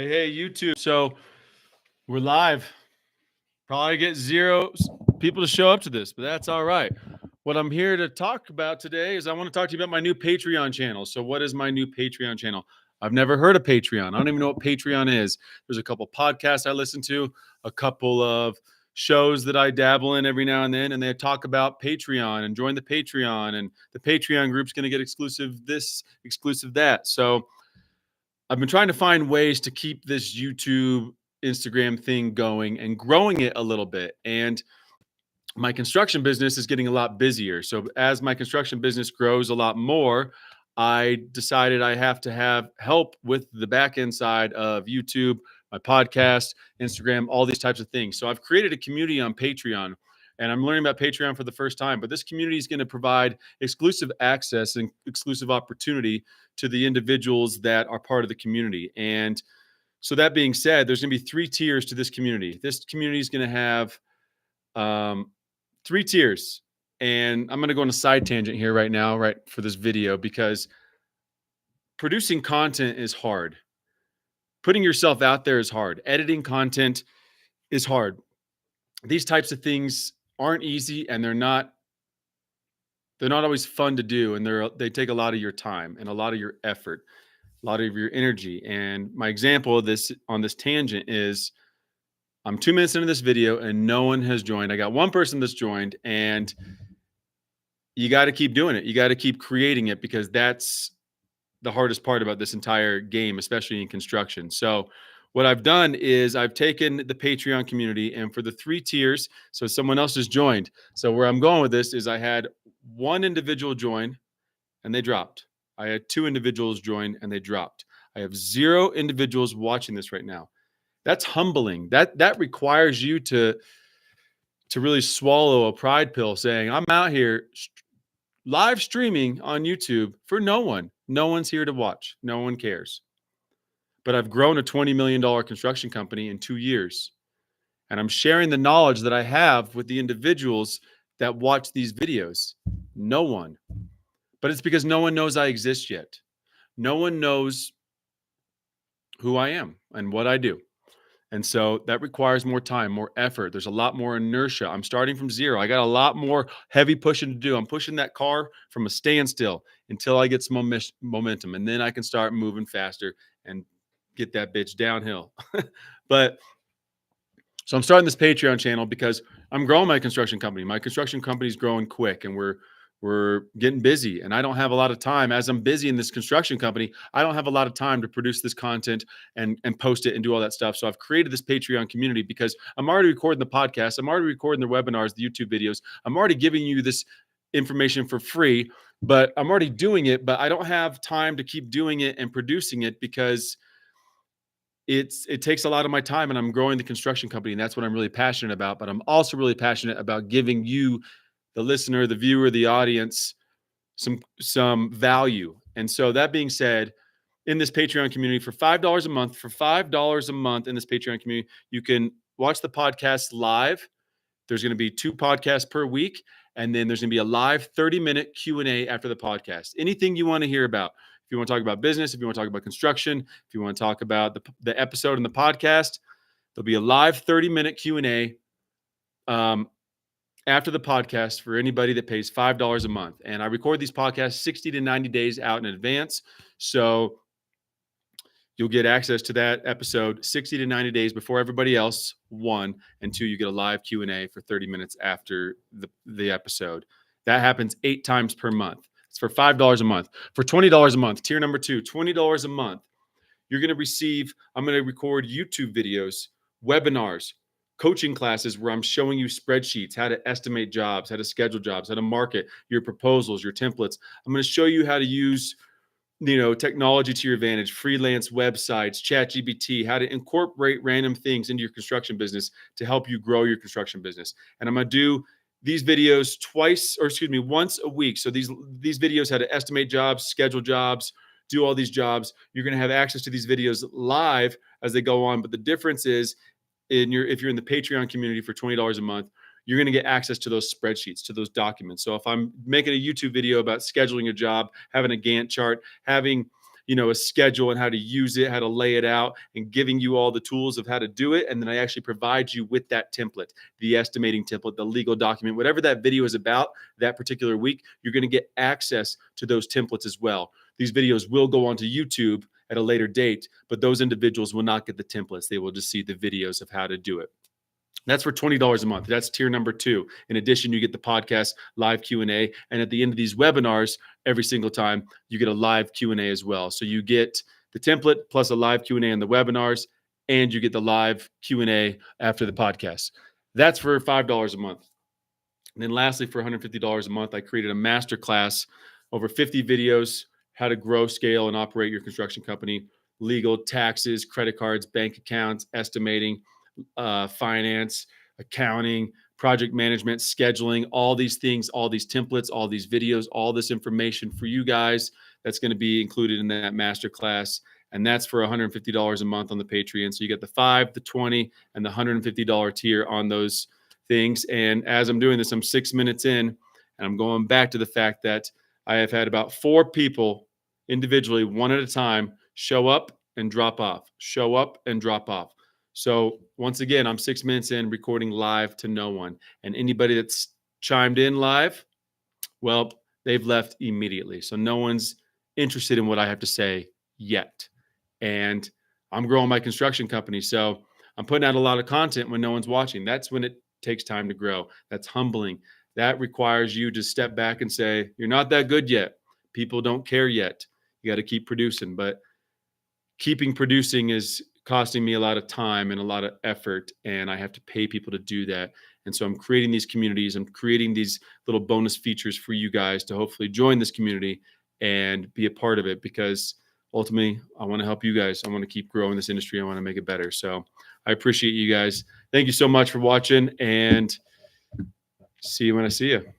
Hey, YouTube. So we're live. Probably get zero people to show up to this, but that's all right. What I'm here to talk about today is I want to talk to you about my new Patreon channel. So, what is my new Patreon channel? I've never heard of Patreon. I don't even know what Patreon is. There's a couple podcasts I listen to, a couple of shows that I dabble in every now and then, and they talk about Patreon and join the Patreon, and the Patreon group's going to get exclusive this, exclusive that. So, I've been trying to find ways to keep this YouTube, Instagram thing going and growing it a little bit. And my construction business is getting a lot busier. So as my construction business grows a lot more, I decided I have to have help with the back end side of YouTube, my podcast, Instagram, all these types of things. So I've created a community on Patreon, and I'm learning about Patreon for the first time. But this community is going to provide exclusive access and exclusive opportunity to the individuals that are part of the community. And so that being said, there's going to be 3 tiers to this community. This community is going to have 3 tiers. And I'm going to go on a side tangent here right now, right, for this video, because producing content is hard. Putting yourself out there is hard. Editing content is hard. These types of things aren't easy, and they're not always fun to do, and they take a lot of your time and a lot of your effort, a lot of your energy. And my example of this on this tangent is I'm 2 minutes into this video and no one has joined. I got one person that's joined, and you got to keep doing it. You got to keep creating it, because that's the hardest part about this entire game, especially in construction. So what I've done is I've taken the Patreon community, and for the 3 tiers, so someone else has joined. So where I'm going with this is I had one individual join and they dropped. I had 2 individuals join and they dropped. I have 0 individuals watching this right now. That's humbling. That requires you to really swallow a pride pill, saying, I'm out here live streaming on YouTube for no one. No one's here to watch. No one cares. But I've grown a $20 million construction company in 2 years. And I'm sharing the knowledge that I have with the individuals that watch these videos. No one. But it's because no one knows I exist yet. No one knows who I am and what I do. And so that requires more time, more effort. There's a lot more inertia. I'm starting from 0. I got a lot more heavy pushing to do. I'm pushing that car from a standstill until I get some momentum. And then I can start moving faster and get that bitch downhill. But so I'm starting this Patreon channel because I'm growing my construction company. My construction company is growing quick, and we're getting busy, and I don't have a lot of time. As I'm busy in this construction company, I don't have a lot of time to produce this content and post it and do all that stuff. So I've created this Patreon community because I'm already recording the podcast. I'm already recording the webinars, the YouTube videos. I'm already giving you this information for free, but I'm already doing it, but I don't have time to keep doing it and producing it because it takes a lot of my time, and I'm growing the construction company, and that's what I'm really passionate about. But I'm also really passionate about giving you, the listener, the viewer, the audience, some value. And so that being said, in this Patreon community for $5 a month, in this Patreon community, you can watch the podcast live. There's going to be 2 podcasts per week, and then there's going to be a live 30-minute Q&A after the podcast. Anything you want to hear about. If you want to talk about business, if you want to talk about construction, if you want to talk about the episode in the podcast, there'll be a live 30-minute Q&A after the podcast for anybody that pays $5 a month. And I record these podcasts 60 to 90 days out in advance. So you'll get access to that episode 60 to 90 days before everybody else, 1. And 2, you get a live Q&A for 30 minutes after the episode. That happens 8 times per month. It's for $5 a month. For $20 a month, tier number 2, $20 a month, you're going to receive, I'm going to record YouTube videos, webinars, coaching classes where I'm showing you spreadsheets, how to estimate jobs, how to schedule jobs, how to market your proposals, your templates. I'm going to show you how to use technology to your advantage, freelance websites, ChatGPT, how to incorporate random things into your construction business to help you grow your construction business. And I'm going to do these videos once a week. So these videos, how to estimate jobs, schedule jobs, do all these jobs. You're going to have access to these videos live as they go on. But the difference is if you're in the Patreon community for $20 a month, you're going to get access to those spreadsheets, to those documents. So if I'm making a YouTube video about scheduling a job, having a Gantt chart, having a schedule and how to use it, how to lay it out, and giving you all the tools of how to do it. And then I actually provide you with that template, the estimating template, the legal document, whatever that video is about that particular week, you're going to get access to those templates as well. These videos will go onto YouTube at a later date, but those individuals will not get the templates. They will just see the videos of how to do it. That's for $20 a month. That's tier number 2. In addition, you get the podcast live Q&A. And at the end of these webinars, every single time, you get a live Q&A as well. So you get the template plus a live Q&A in the webinars, and you get the live Q&A after the podcast. That's for $5 a month. And then lastly, for $150 a month, I created a masterclass, over 50 videos, how to grow, scale, and operate your construction company, legal, taxes, credit cards, bank accounts, estimating, finance, accounting, project management, scheduling, all these things, all these templates, all these videos, all this information for you guys. That's going to be included in that masterclass. And that's for $150 a month on the Patreon. So you get the $5, the $20, and the $150 tier on those things. And as I'm doing this, I'm 6 minutes in, and I'm going back to the fact that I have had about 4 people individually, one at a time, show up and drop off, show up and drop off. So once again, I'm 6 minutes in, recording live to no one. And anybody that's chimed in live, well, they've left immediately. So no one's interested in what I have to say yet. And I'm growing my construction company. So I'm putting out a lot of content when no one's watching. That's when it takes time to grow. That's humbling. That requires you to step back and say, you're not that good yet. People don't care yet. You got to keep producing. But keeping producing is costing me a lot of time and a lot of effort, and I have to pay people to do that. And so I'm creating these communities. I'm creating these little bonus features for you guys to hopefully join this community and be a part of it, because ultimately I want to help you guys. I want to keep growing this industry. I want to make it better. So I appreciate you guys. Thank you so much for watching, and see you when I see you.